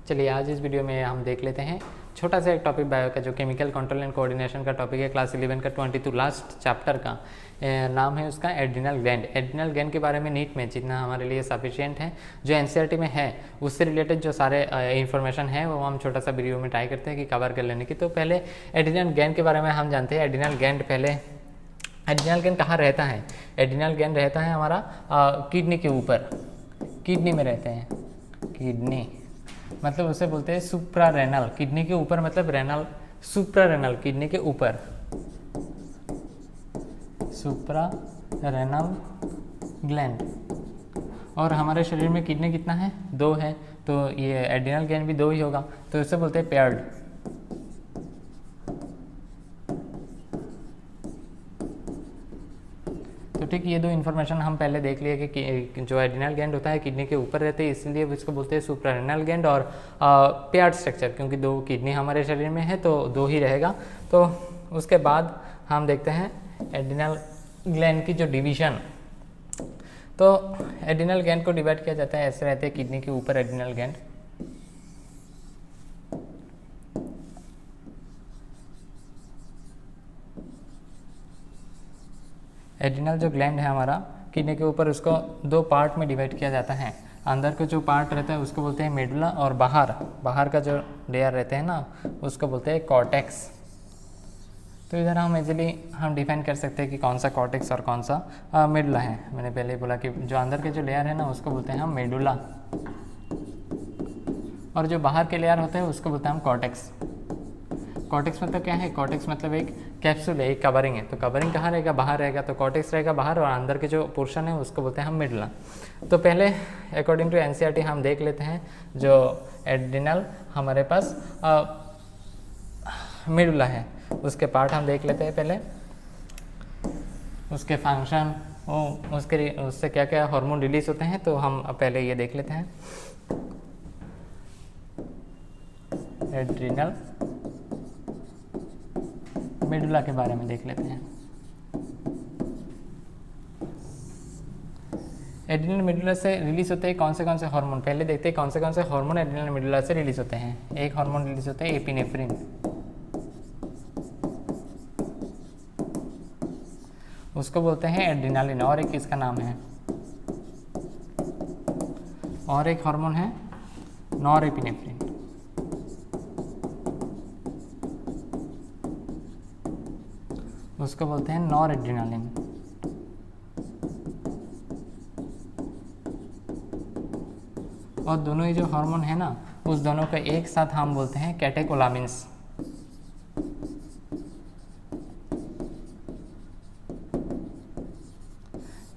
चलिए आज इस वीडियो में हम देख लेते हैं छोटा सा एक टॉपिक बायो का, जो केमिकल कंट्रोल एंड कोऑर्डिनेशन का टॉपिक है, क्लास 11 का 22 लास्ट चैप्टर का नाम है उसका एड्रिनल ग्लैंड। एड्रिनल ग्लैंड के बारे में नीट में जितना हमारे लिए सफिशिएंट है, जो एनसीईआरटी में है उससे रिलेटेड जो सारे इन्फॉर्मेशन है वो हम छोटा सा वीडियो में ट्राई करते हैं कि कवर कर लेने की। तो पहले एड्रिनल ग्लैंड के बारे में हम जानते हैं। एड्रिनल ग्लैंड एड्रिनल ग्लैंड कहाँ रहता है? एड्रिनल ग्लैंड रहता है हमारा किडनी के ऊपर, किडनी में रहते हैं। किडनी मतलब उसे बोलते हैं सुप्रारेनल, किडनी के ऊपर मतलब रेनल, सुप्रारेनल किडनी के ऊपर, सुप्रारेनल ग्लैंड। और हमारे शरीर में किडनी कितना है? 2 है, तो ये एड्रिनल ग्लैंड भी 2 ही होगा, तो इसे बोलते हैं पेयर्ड। तो ठीक, ये 2 इन्फॉर्मेशन हम पहले देख लिए कि जो एड्रिनल ग्लैंड होता है किडनी के ऊपर रहते हैं, इसलिए इसको बोलते हैं सुप्रारेनल ग्लैंड। और पेयर्ड स्ट्रक्चर, क्योंकि 2 किडनी हमारे शरीर में है तो 2 ही रहेगा। तो उसके बाद हम देखते हैं एड्रिनल ग्लैंड की जो डिवीजन। तो एड्रिनल ग्लैंड को डिवाइड किया जाता है, ऐसे रहते हैं किडनी के ऊपर एड्रिनल ग्लैंड। एड्रिनल जो ग्लैंड है हमारा किडनी के ऊपर, उसको 2 पार्ट में डिवाइड किया जाता है। अंदर का जो पार्ट रहता है उसको बोलते हैं मेडुला, और बाहर का जो लेयर रहते हैं ना उसको बोलते हैं कॉर्टेक्स। तो इधर हम इजीली डिफाइन कर सकते हैं कि कौन सा कॉर्टेक्स और कौन सा मेडुला है। मैंने पहले ही बोला कि जो अंदर के जो लेयर है ना उसको बोलते हैं हम मेडुला, और जो बाहर के लेयर होते हैं उसको बोलते हैं हम कॉर्टेक्स। कॉर्टेक्स मतलब क्या है? कॉर्टेक्स मतलब एक कैप्सूल है, एक कवरिंग है। तो कवरिंग कहाँ रहेगा? बाहर रहेगा, तो कॉर्टेक्स रहेगा बाहर, और अंदर के जो पोर्शन है उसको बोलते हैं हम मेडुला। तो पहले अकॉर्डिंग टू एनसीईआरटी हम देख लेते हैं जो एड्रिनल हमारे पास मेडुला है उसके पार्ट हम देख लेते हैं पहले, उसके फंक्शन, उससे क्या क्या हार्मोन रिलीज होते हैं, तो हम पहले ये देख लेते हैं। एड्रिनल मेडुला के बारे में देख लेते हैं। एड्रिनल मेडुला से रिलीज होते हैं कौन से हार्मोन, पहले देखते हैं कौन से हार्मोन एड्रिनल मेडुला से रिलीज होते हैं। एक हार्मोन रिलीज होता है एपिनेफ्रिन, उसको बोलते हैं एड्रिनालिन, और एक इसका नाम है, और एक हार्मोन है नॉरएपिनेफ्रिन, उसको बोलते हैं नॉरएड्रिनालिन। और दोनों ही जो हार्मोन है ना उस दोनों का एक साथ हम बोलते हैं कैटेकोलामिन्स।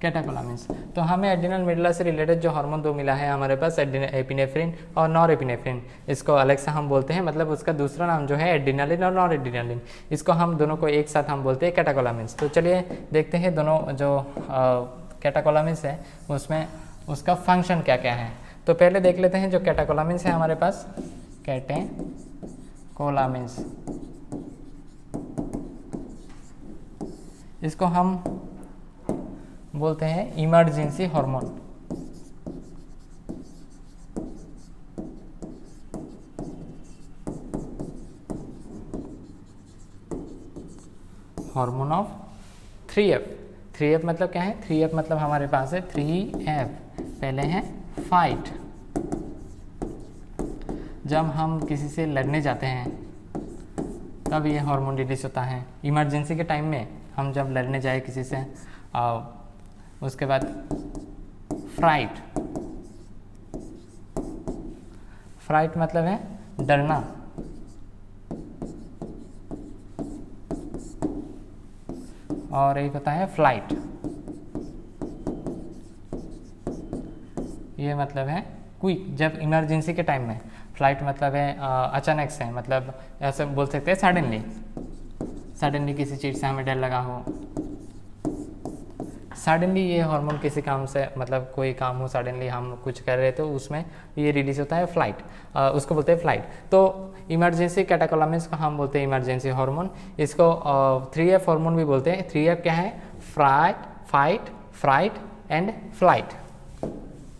कैटेकोलामिन्स। तो हमें एड्रिनल मेडुला से रिलेटेड जो हार्मोन 2 मिला है हमारे पास, एपिनेफ्रिन और नॉरएपिनेफ्रिन, इसको अलग से हम बोलते हैं, मतलब उसका दूसरा नाम जो है एड्रिनालिन और नॉरएड्रिनालिन, इसको हम दोनों को एक साथ हम बोलते हैं कैटेकोलामिन्स। तो चलिए देखते हैं दोनों जो कैटेकोलामिन्स है उसमें उसका फंक्शन क्या क्या है। तो पहले देख लेते हैं जो कैटेकोलामिन्स है हमारे पास, कैटेकोलामिन्स, इसको हम बोलते हैं emergency hormone. Hormone of 3F। 3F मतलब क्या है? 3F मतलब हमारे पास है 3F। पहले है फाइट, जब हम किसी से लड़ने जाते हैं तब ये हार्मोन रिलीज होता है। इमरजेंसी के टाइम में हम जब लड़ने जाए किसी से, उसके बाद फ्राइट, फ्राइट मतलब है डरना, और एक होता है फ्लाइट, ये मतलब है क्विक, जब इमरजेंसी के टाइम में। फ्लाइट मतलब है अचानक से, मतलब ऐसे बोल सकते हैं सडनली किसी चीज़ से हमें डर लगा हो, सडनली ये हार्मोन किसी काम से, मतलब कोई काम हो सडनली हम कुछ कर रहे तो उसमें ये रिलीज होता है फ्लाइट, उसको बोलते हैं फ्लाइट। तो इमरजेंसी कैटेकोलामिन्स को हम बोलते हैं इमरजेंसी हार्मोन, इसको 3F हार्मोन भी बोलते हैं। 3F क्या है? Fight, fright and flight.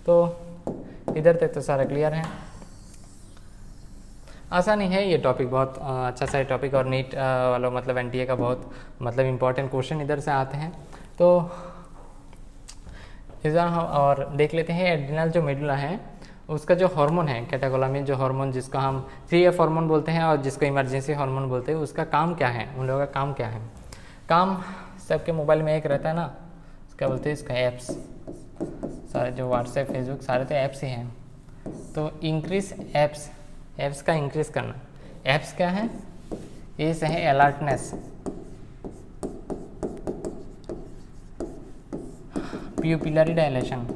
तो इधर तक तो सारा क्लियर है। आसानी है ये टॉपिक, बहुत अच्छा सा टॉपिक, और नीट वालों मतलब एनटीए का बहुत मतलब इम्पोर्टेंट क्वेश्चन इधर से आते हैं। तो इस बार हम और देख लेते हैं एड्रिनल जो मेडुला है उसका जो हार्मोन है कैटेकोलामिन, जो हार्मोन जिसको हम 3F हार्मोन बोलते हैं और जिसको इमरजेंसी हार्मोन बोलते हैं, उसका काम क्या है, उन लोगों का काम क्या है। काम सबके मोबाइल में एक रहता है ना, क्या बोलते हैं इसका, ऐप्स, सारे जो व्हाट्सएप फेसबुक सारे तो ऐप्स ही हैं। तो इंक्रीज ऐप्स का इंक्रीज करना। ऐप्स क्या है, ये है alertness, pupillary dilation,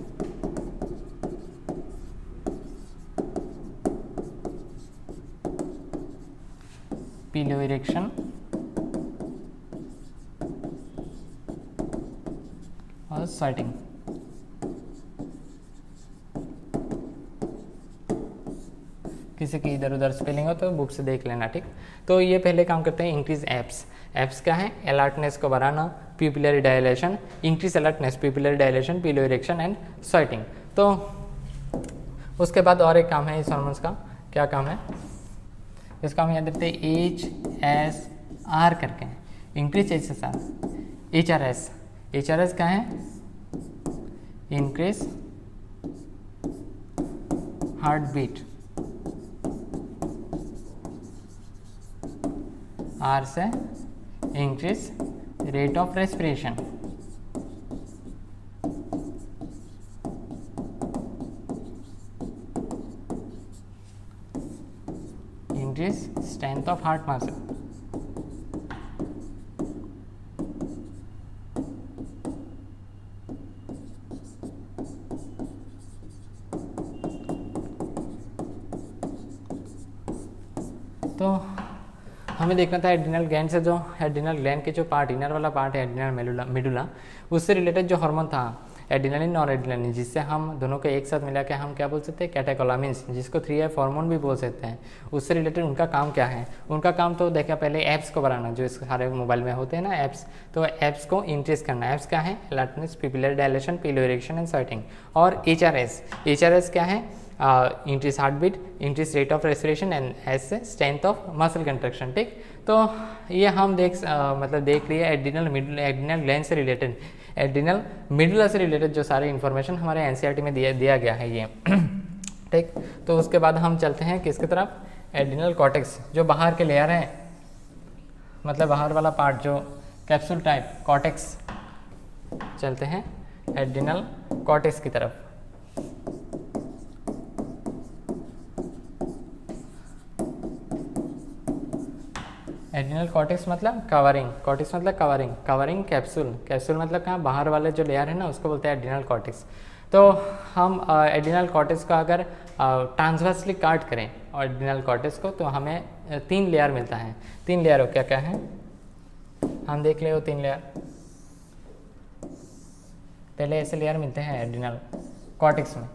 pillow erection और स्वेटिंग। किसी की इधर उधर स्पेलिंग हो तो बुक से देख लेना, ठीक। तो ये पहले काम करते हैं इंक्रीज ऐप्स। ऐप्स क्या है, अलर्टनेस को बढ़ाना, pupillary dilation, increase alertness, pupillary dilation, pillow erection and sweating. तो उसके बाद और एक काम है इस हार्मोन्स का, क्या काम है इसका, हम याद रखते हैं HSR करके, इंक्रीज HSR, HRS क्या है, इंक्रीज हार्ट बीट, R से increase rate of respiration, increase strength of heart muscle. तो हमें देखना था एड्रिनल ग्लैंड से, जो एड्रिनल ग्लैंड के जो पार्ट, इनर वाला पार्ट है एड्रिनल मेडुला, उससे रिलेटेड जो हार्मोन था एड्रिनलिन और एड्रिनलिन, जिससे हम दोनों को एक साथ मिला के हम क्या बोल सकते हैं, कैटेकोलामिन्स, जिसको 3F हार्मोन भी बोल सकते हैं, उससे रिलेटेड उनका काम क्या है। उनका काम तो देखा पहले ऐप्स को बढ़ाना, जो इस सारे मोबाइल में होते हैं ना ऐप्स, तो ऐप्स को इंक्रीज करना। ऐप्स क्या है, alertness, pupillary dilation, pillow erection and sweating. और HRS क्या है, increase heart beat, increase rate of respiration and as strength of muscle contraction, ठीक। तो ये हम देख लिए एड्रिनल ग्लैंड से रिलेटेड, एड्रिनल मेडुला से रिलेटेड जो सारे इन्फॉर्मेशन हमारे एनसीईआरटी में दिया गया है ये, ठीक। तो उसके बाद हम चलते हैं किसकी तरफ, एड्रिनल कॉर्टेक्स, जो बाहर के लेयर है, मतलब बाहर वाला पार्ट जो कैप्सूल टाइप कॉर्टेक्स, चलते हैं एड्रिनल कॉर्टेक्स की तरफ। एड्रिनल कॉर्टेक्स मतलब कवरिंग, कॉर्टेक्स मतलब कवरिंग कैप्सूल मतलब कहाँ, बाहर वाले जो लेयर है ना उसको बोलते हैं एड्रिनल कॉर्टेक्स। तो हम एड्रिनल कॉर्टेक्स को अगर ट्रांसवर्सली काट करें और एड्रिनल कॉर्टेक्स को, तो हमें 3 लेयर मिलता है। 3 लेयर क्या क्या है, हम देख ले वो 3 लेयर। पहले ऐसे लेयर मिलते हैं एड्रिनल कॉर्टेक्स में,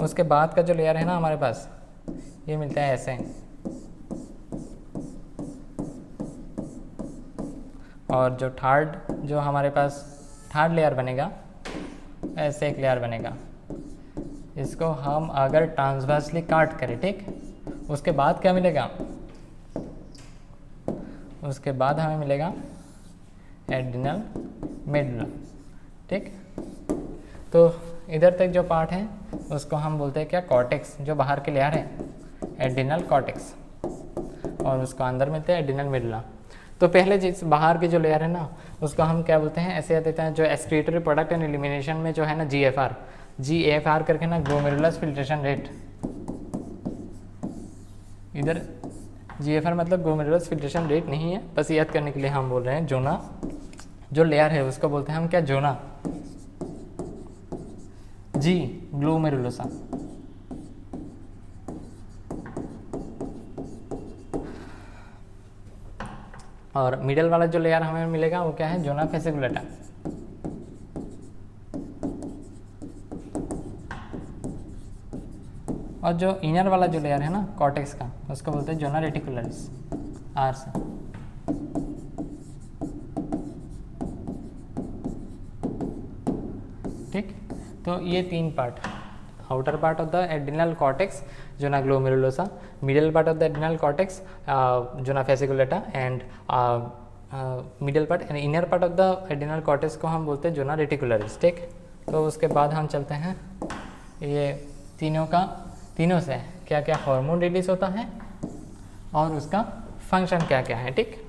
उसके बाद का जो लेयर है ना हमारे पास, ये मिलता है ऐसे, और जो हमारे पास थर्ड लेयर बनेगा, ऐसे एक लेयर बनेगा। इसको हम अगर ट्रांसवर्सली काट करें, ठीक, उसके बाद क्या मिलेगा, उसके बाद हमें मिलेगा एड्रिनल मेडुला, ठीक। तो इधर तक जो पार्ट है उसको हम बोलते हैं क्या, कॉर्टेक्स, जो बाहर के लेयर है एड्रिनल कॉर्टेक्स, और उसको अंदर मिलते हैं एड्रिनल मेडुला। तो पहले जिस बाहर के जो लेयर है ना उसको हम क्या बोलते हैं, ऐसे देते हैं, जो एक्सक्रीटरी प्रोडक्ट एंड एलिमिनेशन में जो है ना GFR करके ना, ग्लोमेरुलस फिल्ट्रेशन रेट। इधर GFR मतलब ग्लोमेरुलस फिल्ट्रेशन रेट नहीं है, बस याद करने के लिए हम बोल रहे हैं। जोना जो लेयर है उसको बोलते हैं हम क्या, जोना, G ग्लोमेरुलोसा। और मिडल वाला जो लेयर हमें मिलेगा वो क्या है, जोना फेसिकुलेटा। और जो इनर वाला जो लेयर है ना कॉर्टेक्स का, उसको बोलते हैं जोना रेटिकुलरिस, R से। ठीक। तो ये 3 part, outer part of the adrenal cortex zona glomerulosa, middle part of the adrenal cortex zona fasciculata and middle part and inner part of the adrenal cortex को हम बोलते हैं जोना रेटिकुलरिस, ठीक। तो उसके बाद हम चलते हैं ये तीनों से क्या क्या हार्मोन रिलीज होता है और उसका फंक्शन क्या क्या है, ठीक।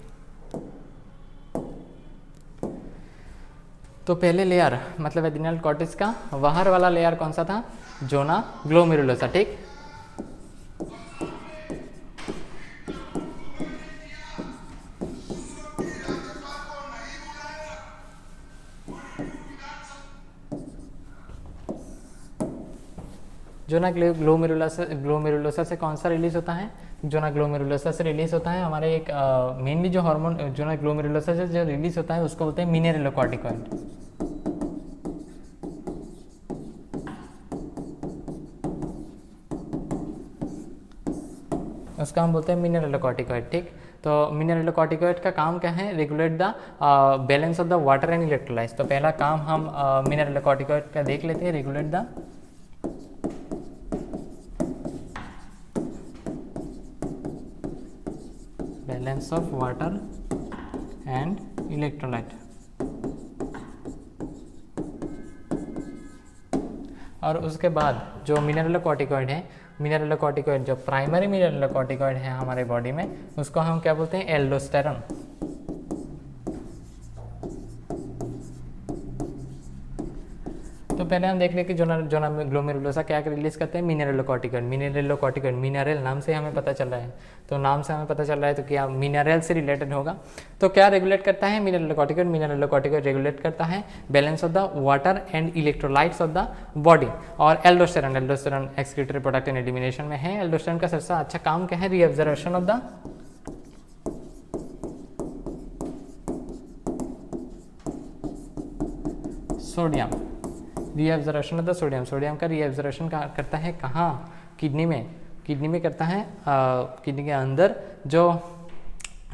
तो पहले लेयर मतलब एड्रिनल कॉर्टेक्स का बाहर वाला लेयर कौन सा था, जोना ग्लोमेरुलोसा, ठीक। जोना ग्लोमेरुलोसा से कौन सा रिलीज होता है, जोना ग्लोमेरुलोसा से रिलीज होता है हमारे एक मेनली जो हार्मोन जोना ग्लोमेरुलोसा से जो रिलीज होता है उसको बोलते हैं मिनरेलोकॉर्टिकॉइड। उसका हम बोलते हैं मिनरेलोकॉर्टिकॉइड, ठीक। तो मिनरेलोकॉर्टिकॉइड का काम क्या है, regulate the balance of the water and electrolytes. तो पहला काम हम मिनरेलोकॉर्टिकॉइड का देख लेते हैं, regulate the balance of water and electrolyte. और उसके बाद जो मिनरेलोकॉर्टिकॉइड है, मिनरेलोकॉर्टिकॉइड जो प्राइमरी मिनरेलोकॉर्टिकॉइड है हमारे बॉडी में, उसको हम क्या बोलते हैं, एल्डोस्टेरॉन। तो पहले हम देख लें कि जोना ग्लोमेरुलोसा क्या रिलीज करते हैं, मिनरेलोकॉर्टिकॉइड। मिनरेलोकॉर्टिकॉइड मिनरल नाम से हमें पता चल रहा है, तो नाम से हमें पता चल रहा है तो क्या मिनरल से रिलेटेड होगा। तो क्या रेगुलेट करता है मिनरेलोकॉर्टिकॉइड, मिनरेलोकॉर्टिकॉइड रेगुलेट करता है balance of the water and electrolytes of the body. और aldosterone, aldosterone excretory product in elimination में है। एल्डोस्टेरॉन का सबसे अच्छा काम क्या है, reabsorption of the sodium, reabsorption of the sodium. Sodium का रीअब्जॉर्प्शन करता है कहाँ, किडनी में, किडनी में करता है किडनी के अंदर जो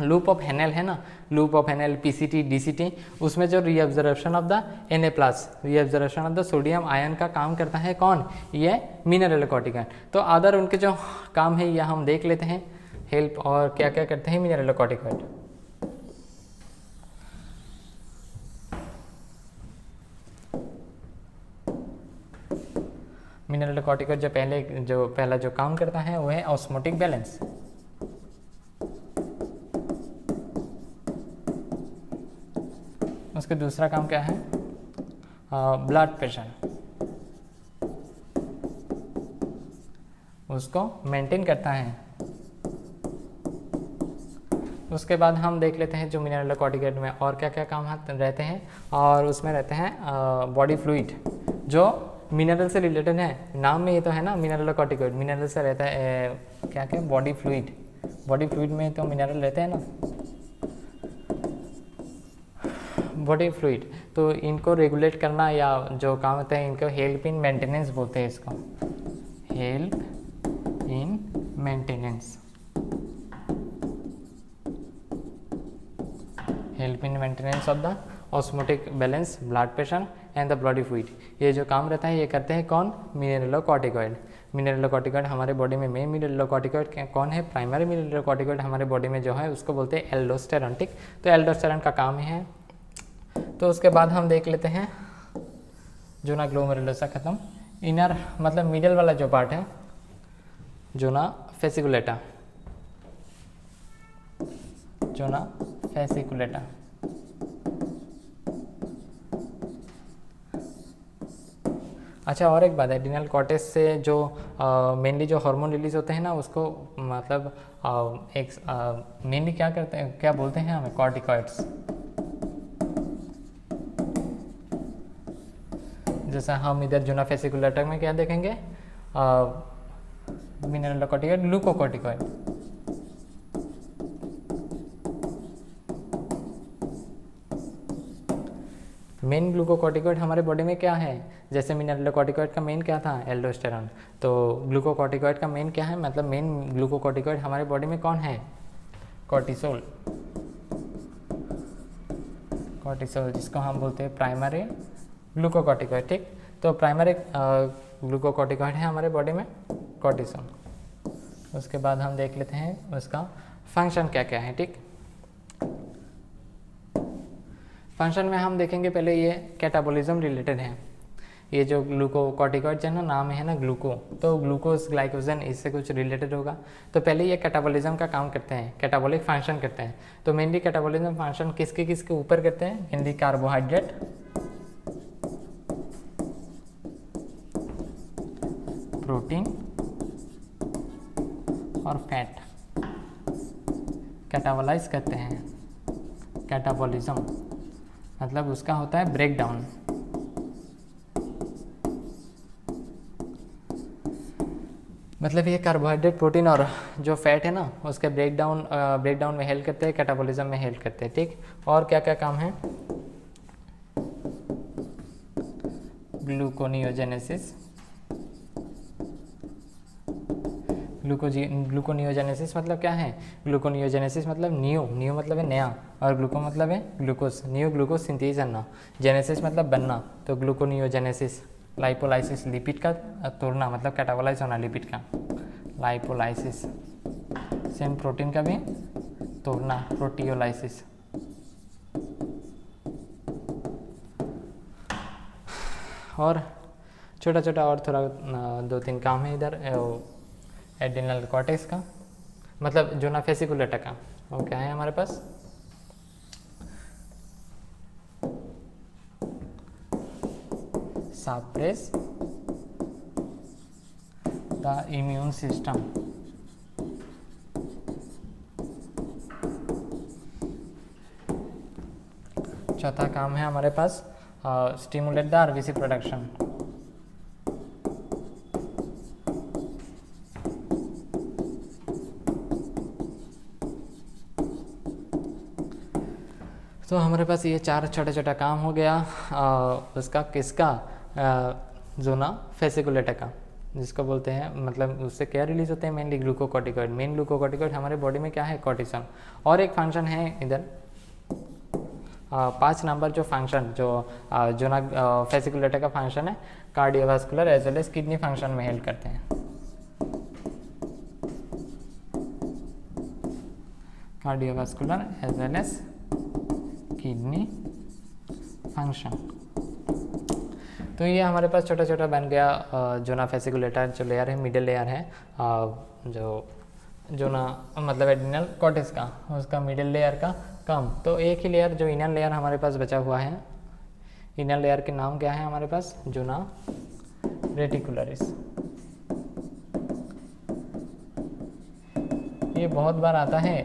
लूप ऑफ हेनेल है ना, लूप ऑफ हेनेल, पीसीटी, डीसीटी, उसमें जो reabsorption of the Na+, reabsorption of the sodium ion का काम करता है कौन, ये मिनरेलोकॉर्टिकॉइड। तो अदर उनके जो काम है ये हम देख लेते हैं, हेल्प और क्या क्या करते हैं मिनरेलोकॉर्टिकॉइड। मिनरेलोकॉर्टिकॉइड जो पहला जो काम करता है वो है ऑस्मोटिक बैलेंस। उसका दूसरा काम क्या है, ब्लड प्रेशर, उसको मेंटेन करता है। उसके बाद हम देख लेते हैं जो मिनरेलोकॉर्टिकॉइड में और क्या क्या काम रहते हैं, और उसमें रहते हैं बॉडी फ्लूइड जो मिनरल से रिलेटेड है। नाम में ये तो है ना मिनरेलोकॉर्टिकॉइड, मिनरल से रहता है क्या क्या, बॉडी फ्लूइड। बॉडी फ्लूइड में तो मिनरल रहते हैं ना, बॉडी फ्लूइड। तो इनको रेगुलेट करना या जो काम होता है इनको हेल्प इन मेंटेनेंस बोलते हैं, इसको help in maintenance, help in maintenance of the osmotic balance, blood pressure and the body fluid. ये जो काम रहता है ये करते हैं कौन, मिनरेलोकॉर्टिकॉइड। मिनरेलोकॉर्टिकॉइड हमारे बॉडी में मेन मिनरेलोकॉर्टिकॉइड कौन है, प्राइमरी मिनरेलोकॉर्टिकॉइड हमारे बॉडी में जो है उसको बोलते हैं एल्डोस्टेरॉन, ठीक। तो एल्डोस्टेरॉन का काम है। तो उसके बाद हम देख लेते हैं जोना ग्लोमेरुलोसा खत्म, इनर मतलब मिडल वाला जो पार्ट है जोना फेसिकुलेटा, जोना फेसिकुलेटा। अच्छा और एक बात है, एड्रिनल कॉर्टेक्स से जो मेनली जो हार्मोन रिलीज होते हैं ना उसको मतलब एक मेनली क्या करते हैं, क्या बोलते हैं हमें, कॉर्टिकॉइड्स। जैसा हम इधर जोना फेसिकुलेटा में क्या देखेंगे, मिनरेलोकॉर्टिकॉइड, ग्लूकोकॉर्टिकॉइड। मेन ग्लूकोकॉर्टिकॉइड हमारे बॉडी में क्या है, जैसे मिनरेलोकॉर्टिकॉइड का मेन क्या था, एल्डोस्टेरॉन। तो ग्लूकोकॉर्टिकॉइड का मेन क्या है, मतलब मेन ग्लूकोकॉर्टिकॉइड हमारे बॉडी में कौन है, कॉर्टिसोल। कॉर्टिसोल जिसको हम बोलते हैं प्राइमरी ग्लूकोकॉर्टिकॉइड, ठीक। तो प्राइमरी ग्लूकोकॉर्टिकॉइड है हमारे बॉडी में कॉर्टिसोन। उसके बाद हम देख लेते हैं उसका फंक्शन क्या क्या है, ठीक। फंक्शन में हम देखेंगे पहले ये कैटाबॉलिज्म रिलेटेड है। ये जो ग्लूकोकॉर्टिकॉइड है ना, नाम है ना ग्लूको, तो ग्लूकोज ग्लाइकोजन इससे कुछ रिलेटेड होगा। तो पहले ये कैटाबॉलिज्म का काम करते हैं, कैटाबॉलिक फंक्शन करते हैं। तो मेनली कैटाबॉलिज्म फंक्शन किसके किसके ऊपर करते हैं? मेनली कार्बोहाइड्रेट, प्रोटीन और फैट कैटाबोलाइज करते हैं। कैटाबॉलिज्म मतलब उसका होता है ब्रेक डाउन। मतलब ये कार्बोहाइड्रेट, प्रोटीन और जो फैट है ना, उसके ब्रेक डाउन में हेल्प करते हैं, कैटाबॉलिज्म में हेल्प करते हैं, ठीक। और क्या क्या काम है? ग्लूकोनियोजेनेसिस, ग्लूकोनियोजेनेसिस मतलब क्या है? ग्लूकोनियोजेनेसिस मतलब न्यू मतलब है नया, और ग्लूको मतलब है ग्लूकोज, न्यू ग्लूकोज सिंथेसिस करना, जेनेसिस मतलब बनना, तो ग्लूकोनियोजेनेसिस। लाइपोलाइसिस लिपिड का तोड़ना मतलब कैटाबोलाइज होना लिपिड का, लाइपोलाइसिस। सेम प्रोटीन का भी तोड़ना, प्रोटियोलाइसिस। और छोटा छोटा और थोड़ा 2-3 काम है इधर एड्रिनल कॉर्टेक्स का, मतलब जो ना फेसिकुलेटा का, वो क्या है हमारे पास? Suppress the immune system. चौथा काम है हमारे पास स्टिमुलेट द आरबीसी प्रोडक्शन। तो हमारे पास ये 4 छोटा छोटा काम हो गया उसका किसका? जो ना फेसिकुलेटा का, जिसको बोलते हैं, मतलब उससे क्या रिलीज होते हैं? Mainly glucocorticoid. मेन ग्लूकोकॉर्टिकॉइड हमारे बॉडी में क्या है? कॉर्टिसोन। और एक फंक्शन है इधर 5 नंबर जो फंक्शन जो ना फेसिकुलेटा का फंक्शन है, cardiovascular as well as kidney function में हेल्प करते हैं। Cardiovascular as well as kidney function. तो ये हमारे पास छोटा छोटा बन गया जो ना फेसिकुलेटा जो लेयर है, मिडिल लेयर है, जो ना मतलब एड्रिनल कॉर्टेक्स का, उसका मिडिल लेयर का कम। तो एक ही लेयर जो इनर लेयर हमारे पास बचा हुआ है, इनर लेयर के नाम क्या है हमारे पास? जो ना रेटिकुलरिस। ये बहुत बार आता है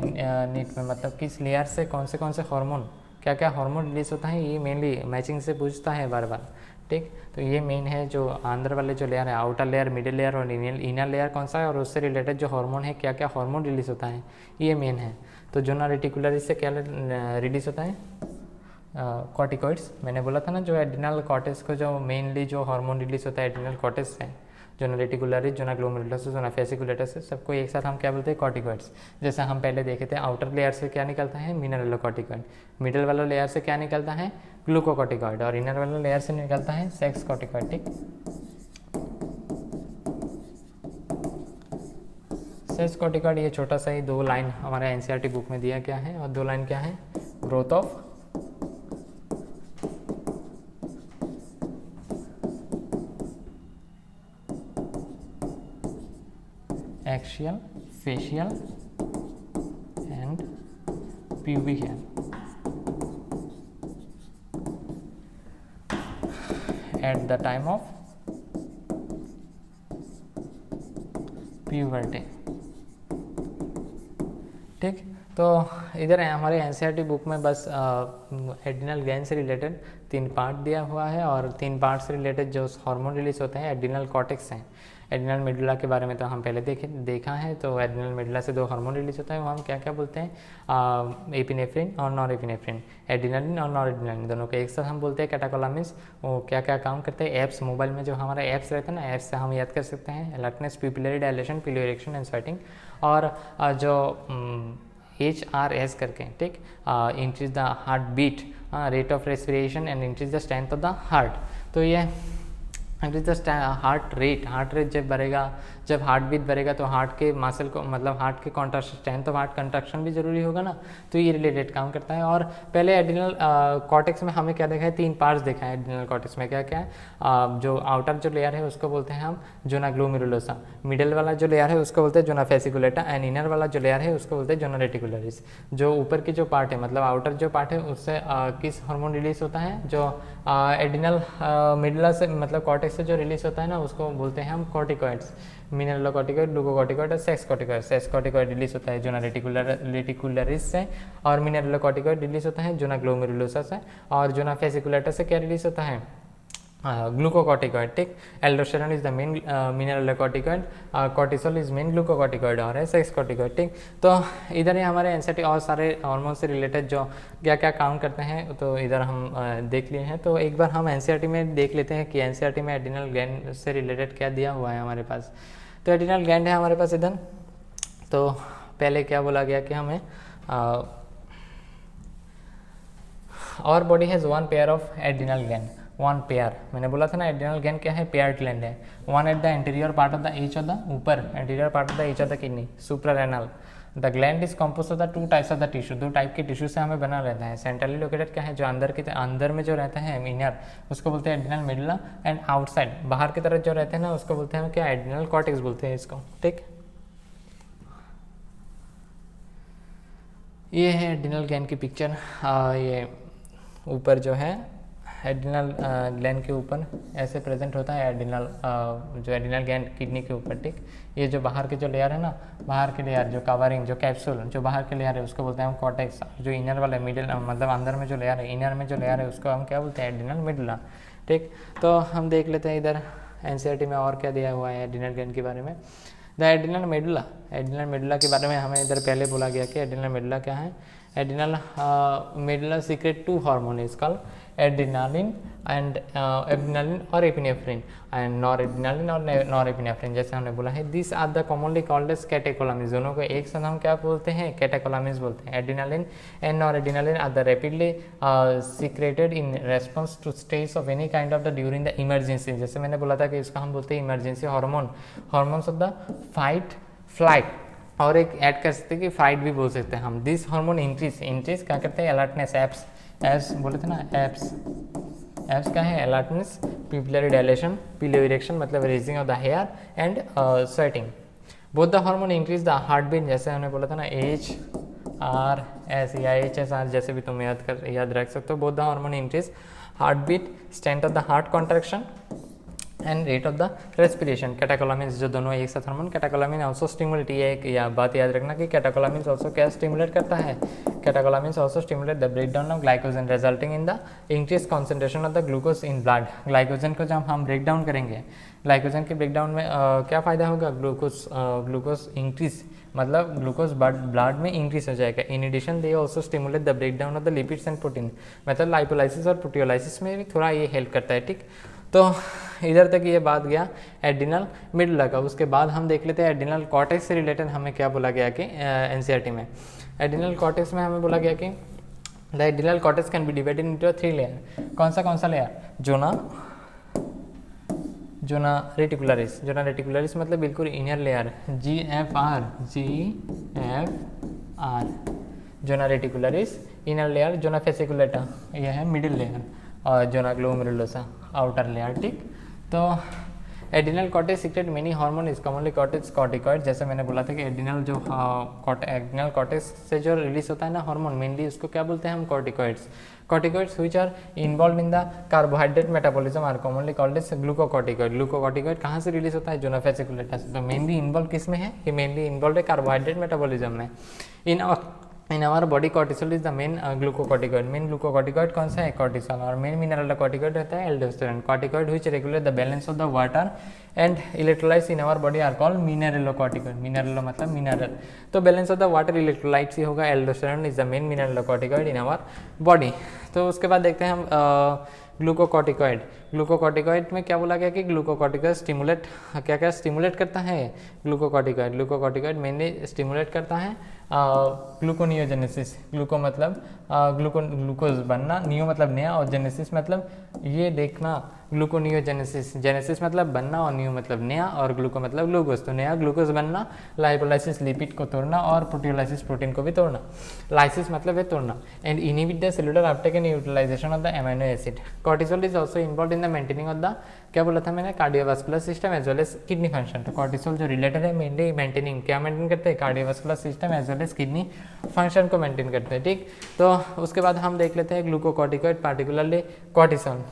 नीट में, मतलब किस लेयर से कौन से हार्मोन, क्या क्या हार्मोन रिलीज होता है, ये मेनली मैचिंग से पूछता है बार बार, ठीक। तो ये मेन है जो अंदर वाले जो लेयर है, आउटर लेयर, मिडिल लेयर और इनर लेयर कौन सा है, और उससे रिलेटेड जो हार्मोन है, क्या क्या हार्मोन रिलीज होता है, ये मेन है। तो जो ना रेटिकुलरिस से क्या रिलीज होता है? कॉर्टिकॉइड्स। मैंने बोला था ना, जो एड्रिनल कॉर्टेक्स को जो मेनली जो हार्मोन रिलीज होता है एड्रिनल कॉर्टेक्स से, जो ना रेटिकुलरिस, जो ना ग्लोमेरुलस, जो ना फेसिकुलेटस, सबको एक साथ हम क्या बोलते हैं? कॉर्टिकॉइड्स। जैसे हम पहले देखे थे, आउटर लेयर से क्या निकलता है? मिनरलोकॉर्टिकॉइड। मिडिल वाला लेयर से क्या निकलता है? ग्लूकोकॉर्टिकॉइड। और इनर वाला लेयर से निकलता है सेक्स कॉर्टिकॉइड, ठीक। सेक्स कॉर्टिकॉइड ये छोटा सा ही 2 लाइन हमारे एनसीईआरटी बुक में दिया गया है, और 2 लाइन क्या है? Growth of axial, facial and pubic hair at the time of puberty, ठीक। तो इधर है हमारे एनसीईआरटी बुक में बस एड्रिनल ग्लैंड से रिलेटेड 3 पार्ट दिया हुआ है, और 3 पार्ट से रिलेटेड जो हार्मोन रिलीज होते हैं एड्रिनल कॉर्टेक्स हैं। एड्रिनल मेडुला के बारे में तो हम पहले देखा है। तो एड्रिनल मेडुला से 2 हार्मोन रिलीज होता है, वो हम क्या क्या बोलते हैं? एपिनेफ्रिन और नॉर एपिनेफ्रिन। एड्रिनलिन और नॉर एड्रिनलिन दोनों को एक साथ हम बोलते हैं कैटाकोलामिन्स। वो क्या क्या काम करते हैं? एप्स, मोबाइल में जो हमारा एप्स रहता है ना, एप्स से हम याद कर सकते हैं alertness, pupillary dilation, pillow erection and sweating. और जो HRS करके, ठीक, increase the heart beat rate of respiration and increase the strength of the heart. तो ये इंक्रीज द हार्ट रेट जब बढ़ेगा, जब हार्ट बीट बढ़ेगा तो हार्ट के मसल को मतलब हार्ट के contraction, strength of heart contraction भी जरूरी होगा ना, तो ये रिलेटेड काम करता है। और पहले एड्रिनल कॉर्टेक्स में हमें क्या देखा है, 3 पार्ट्स देखा है एड्रिनल कॉर्टेक्स में। क्या क्या है, जो आउटर जो लेयर है उसको बोलते हैं हम जोना ग्लोमेरुलोसा, मिडल वाला जो लेयर है उसको बोलते हैं जोना फेसिकुलेटा, एंड इनर वाला जो लेयर है उसको बोलते हैं जोना रेटिकुलरिस। जो ऊपर की जो पार्ट है मतलब आउटर जो पार्ट है उससे किस हार्मोन रिलीज होता है, जो एड्रिनल मिडला से मतलब कॉर्टेक्स से जो रिलीज होता है ना उसको बोलते हैं हम कॉर्टिकॉइड्स, मिनरलोकॉर्टिकॉइड, ग्लूकोकॉर्टिकॉइड और सेक्स कॉर्टिकॉइड रिलीज होता है जोना रेटिकुलरिस से, और मिनरलोकॉर्टिकॉइड रिलीज होता है जोना ग्लोमेरुलोसा से, और जोना फेसिकुलेटा से क्या रिलीज होता है, ग्लूकोकॉर्टिकॉइड। ठीक, aldosterone is the main mineralocorticoid, cortisol is main glucocorticoid और है सेक्स कॉर्टिकॉइड। ठीक, तो इधर ही हमारे एनसीईआरटी और सारे हार्मोन से रिलेटेड जो क्या क्या काम करते हैं तो इधर हम देख लिए हैं। तो एक बार हम एनसीईआरटी में देख लेते हैं कि एनसीईआरटी में एड्रिनल ग्लैंड से रिलेटेड क्या दिया हुआ है हमारे पास। तो एड्रिनल ग्लैंड है हमारे पास इधर। तो पहले क्या बोला गया कि हमें और body has 1 pair of adrenal gland, 1 pair. मैंने बोला था ना एड्रिनल ग्लैंड क्या है, पेयर ग्लैंड है। 1 at the interior part of the each of the ऊपर interior part of the each of the kidney, suprarenal. The gland is compose of the 2 types of the tissue, 2 type के tissue से हमें बना रहता है। Centrally located क्या है, जो अंदर में जो रहता है इनर, उसको बोलते हैं एड्रिनल मेडुला, एंड आउटसाइड बाहर की तरफ जो रहते हैं ना उसको बोलते हैं क्या, एड्रिनल कॉर्टेक्स बोलते हैं इसको। ठीक, ये है एड्रिनल ग्लैंड की पिक्चर। ये ऊपर जो है एड्रिनल ग्लैंड के ऊपर ऐसे प्रेजेंट होता है एड्रिनल जो एड्रिनल ग्लैंड किडनी के ऊपर। ठीक, ये जो बाहर की जो लेयर है ना, बाहर की लेयर जो कवरिंग जो कैप्सूल जो बाहर की लेयर है उसको बोलते हैं हम कॉर्टेक्स। जो इनर वाला मिडिल मतलब अंदर में जो लेयर है, इनर में जो लेयर है उसको हम क्या बोलते हैं, एड्रिनल मेडुला। ठीक, तो हम देख लेते हैं इधर एनसीईआरटी में और क्या दिया हुआ है एड्रिनल ग्लैंड के बारे में। द एड्रिनल मेडुला के बारे में हमें इधर पहले बोला गया कि एड्रिनल मेडुला क्या है। Adrenal medulla secrete 2 hormone is called adrenaline and adrenaline और एपिनेफ्रिन, एंड नॉरएड्रिनालिन और नॉरएपिनेफ्रिन जैसे हमने बोला है। This are the commonly called as catecholamines, दोनों को एक साथ हम क्या बोलते हैं, कैटेकोलामिन्स बोलते हैं। Adrenaline and noradrenaline are the rapidly secreted in response to stage of any kind of the during the emergency. जैसे मैंने बोला था कि इसका हम बोलते हैं emergency hormone, hormones of the fight flight, और एक ऐड कर सकते हैं कि फाइट भी बोल सकते हैं हम। दिस हार्मोन इंक्रीज क्या करते हैं, अलर्टनेस, एप्स बोले थे ना, एप्स क्या है, alertness, pupillary dilation, pillow erection मतलब raising of the hair, and sweating. Both the hormone increase the heart beat, जैसे हमने बोला था ना HRS या HSR जैसे भी तुम याद रख सकते हो। Both the hormone increase heart beat, strength of the heart contraction and rate of the respiration. Catecholamines जो दोनों एक साथ हार्मोन, कैटेकोलामिन ऑल्सो स्टिमुलेट, ये एक या बात याद रखना कि कैटेकोलामिन्स ऑल्सो क्या स्टिमुलेट करता है, catecholamines also stimulate the breakdown of glycogen resulting in the increase concentration of the glucose in blood. Glycogen को जब हम ब्रेक डाउन करेंगे, ग्लाइकोजन के ब्रेकडाउन में क्या फ़ायदा होगा, ग्लूकोज इंक्रीज मतलब ग्लूकोज ब्लड में इंक्रीज हो जाएगा। In addition they also stimulate the breakdown of the lipids and protein, मतलब लाइपोलाइसिस और प्रोटियोलाइसिस में भी थोड़ा ये हेल्प करता है। ठीक, तो इधर तक ये बात गया एड्रिनल मेडुला का। उसके बाद हम देख लेते हैं एड्रिनल कॉर्टेक्स से रिलेटेड हमें क्या बोला गया कि एनसीईआरटी में एड्रिनल कॉर्टेक्स में हमें बोला गया कि the adrenal cortex can be divided into 3 layer. कौन सा लेयर, जोना रेटिकुलरिस मतलब बिल्कुल inner layer, GFR zona reticularis inner layer, zona fasciculata यह है मिडिल लेयर, और जोना ग्लोमेरुलोसा आउटर लेयर। ठीक, तो adrenal cortex secret many hormone is commonly corticoid. जैसे मैंने बोला था कि एड्रिनल एड्रिनल कॉर्टेक्स से जो रिलीज होता है ना हार्मोन, मेनली उसको क्या बोलते हैं हम, corticoids which are involved in the carbohydrate metabolism are commonly called as glucocorticoid कहाँ से रिलीज होता है, जोना फेसिकुलेटा से। तो मेनली इन्वॉल्व किस में है, ये मेनली इन्वॉल्व है कार्बोहाइड्रेट मेटाबॉलिज्म में। In our body cortisol is the main glucocorticoid. Main glucocorticoid कौन सा है, कॉर्टिसोल, और मेन मिनरलोकॉर्टिकॉइड रहता है aldosterone. Corticoid which regulate the balance of the water and electrolytes in our body are called mineralocorticoid. Mineralo मतलब mineral, तो balance of the water electrolytes ही होगा। Aldosterone is the main mineralocorticoid in our body. तो उसके बाद देखते हैं हम ग्लूकोकॉर्टिकॉइड में क्या बोला गया कि ग्लूकोकॉर्टिकॉइड स्टिमुलेट क्या स्टिमुलेट करता है, ग्लूकोकॉर्टिकॉइड मेनली स्टिमुलेट करता है ग्लूकोनियोजेनेसिस, ग्लूको मतलब ग्लूकोज बनना, नियो मतलब नया और जेनेसिस मतलब ये देखना। ग्लूकोनियोजेनेसिस, जेनेसिस मतलब बनना और नियो मतलब नया और ग्लूको मतलब ग्लूकोज, तो नया ग्लूकोज बनना, लाइपोलाइसिस लिपिड को तोड़ना और प्रोटियोलाइसिस प्रोटीन को भी तोड़ना। लाइसिस मतलब है तोड़ना। And inhibit the cellular uptake and utilization of the amino acid. Cortisol is also involved in the maintaining of the, क्या बोला था मैंने, cardiovascular system as well as kidney function. तो कॉर्टिसोल जो रिलेटेड है मेनली मेंटेनिंग, क्या maintain करते हैं, cardiovascular system as well as kidney function को मेंटेन करते हैं। ठीक, तो उसके बाद हम देख लेते हैं glucocorticoid, particularly cortisol.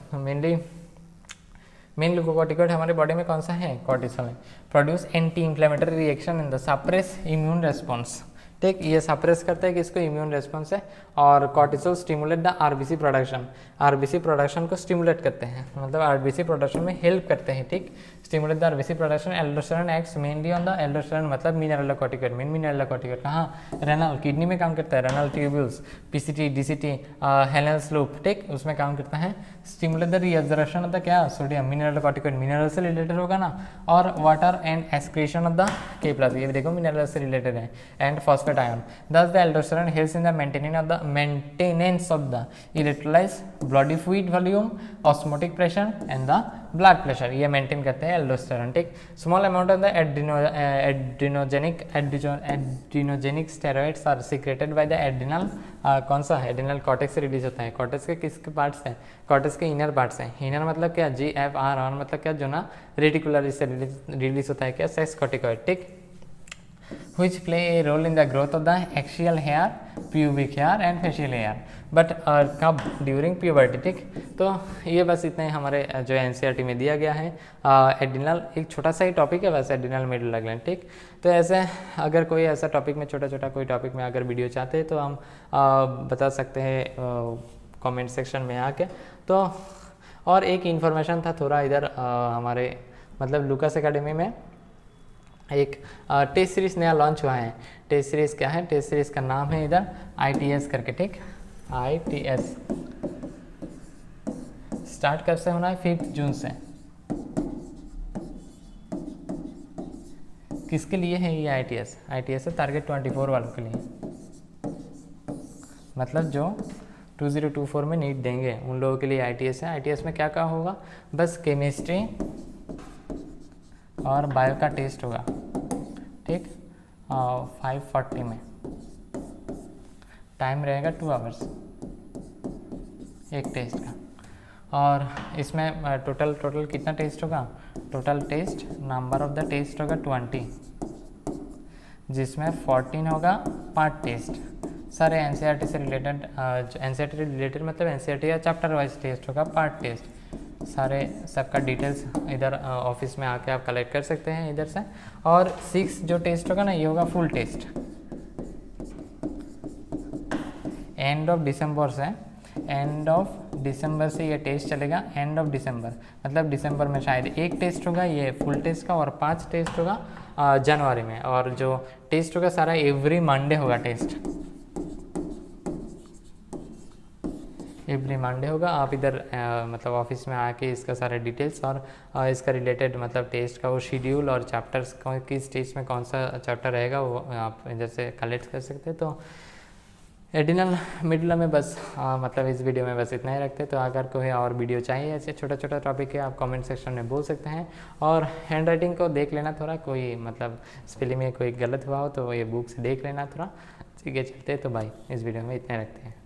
Main glucocorticoid हमारे बॉडी में कौन सा है, कॉर्टिसोल है। Produce anti inflammatory reaction in the suppress immune response. ठीक, ये सप्रेस करते हैं किसको, इम्यून रेस्पॉन्स है। और cortisol stimulate the RBC production, RBC production को स्टिमुलेट करते हैं, मतलब आरबीसी प्रोडक्शन में हेल्प करते हैं। ठीक, stimulate the RBC production. Aldosterone acts mainly on the, aldosterone मतलब मिनरलोकॉर्टिकॉइड, मेन मिनरलोकॉर्टिकॉइड कहाँ, रेनल किडनी में काम करता है, renal tubules, PCT, DCT, Helens loop. ठीक, उसमें काम करता है। Stimulate the reabsorption of the क्या, सोडियम, मिनरलोकॉर्टिकॉइड मिनरल से रिलेटेड होगा ना, और water and excretion of the के प्लस, ये देखो मिनरल से रिलेटेड है, and phosphate ion. Thus the aldosterone helps in the maintenance of the electrolytes, bloody fluid volume, osmotic pressure and the blood pressure, ये maintain करते हैं aldosterone. ठीक, small amount of the adrenogenic steroids are secreted by the adrenal, कौन सा, adrenal cortex से release होता है। Cortex के किसके पार्ट्स हैं, कॉर्टेक्स के इनर पार्ट्स हैं। इनर मतलब क्या, GFR, मतलब क्या, जो ना रेटिकुलर से रिलीज होता है, क्या, सेक्स कॉर्टिकॉइड। ठीक, which play a role in the growth of the axial hair, pubic hair and facial hair, but कब, during puberty। ठीक, तो ये बस इतने हमारे जो NCERT में दिया गया है। एड्रिनल एक छोटा सा ही टॉपिक है बस, एड्रिनल मिडल ग्लैंड। ठीक, तो ऐसे अगर कोई ऐसा टॉपिक में, छोटा छोटा कोई टॉपिक में अगर वीडियो चाहते हैं तो हम बता सकते हैं कमेंट सेक्शन में आके। तो और एक इन्फॉर्मेशन था थोड़ा इधर हमारे मतलब लूकास एकेडमी में एक टेस्ट सीरीज नया लॉन्च हुआ है। टेस्ट सीरीज क्या है, टेस्ट सीरीज का नाम है इधर ITS करके। ठीक, ITS स्टार्ट कब से होना है, 5 जून से। किसके लिए है ये ITS, ITS है टारगेट 24 वालों के लिए, मतलब जो 2024 में नीट देंगे उन लोगों के लिए ITS है। ITS में क्या क्या होगा, बस केमिस्ट्री और बायो का टेस्ट होगा। ठीक, 540 में टाइम रहेगा 2 आवर्स एक टेस्ट का। और इसमें टोटल कितना टेस्ट होगा, total test number of the test होगा 20, जिसमें 14 होगा पार्ट टेस्ट। सारे NCERT से रिलेटेड, NCERT रिलेटेड मतलब NCERT या चैप्टर वाइज टेस्ट होगा, पार्ट टेस्ट। सारे सबका डिटेल्स इधर ऑफिस में आके आप कलेक्ट कर सकते हैं इधर से। और 6 जो टेस्ट होगा ना, ये होगा full test. End of December से, एंड ऑफ दिसंबर से ये टेस्ट चलेगा, एंड ऑफ दिसंबर मतलब दिसंबर में शायद एक टेस्ट होगा ये फुल टेस्ट का, और 5 टेस्ट होगा जनवरी में। और जो टेस्ट होगा सारा एवरी मंडे होगा टेस्ट, एवरी मंडे होगा। आप इधर मतलब ऑफिस में आके इसका सारा डिटेल्स और इसका रिलेटेड मतलब टेस्ट का वो शेड्यूल और चैप्टर्स किस स्टेज में कौन सा चैप्टर रहेगा वो आप इधर से कलेक्ट कर सकते हैं। तो एडिनल मिडल में बस मतलब इस वीडियो में बस इतना ही रखते हैं। तो अगर कोई और वीडियो चाहिए ऐसे छोटा छोटा टॉपिक है आप कमेंट सेक्शन में बोल सकते हैं। और हैंड राइटिंग को देख लेना थोड़ा, कोई मतलब स्पेलिंग में कोई गलत हुआ हो तो ये बुक से देख लेना थोड़ा। ठीक है, चलते हैं तो भाई इस वीडियो में इतना रखते हैं।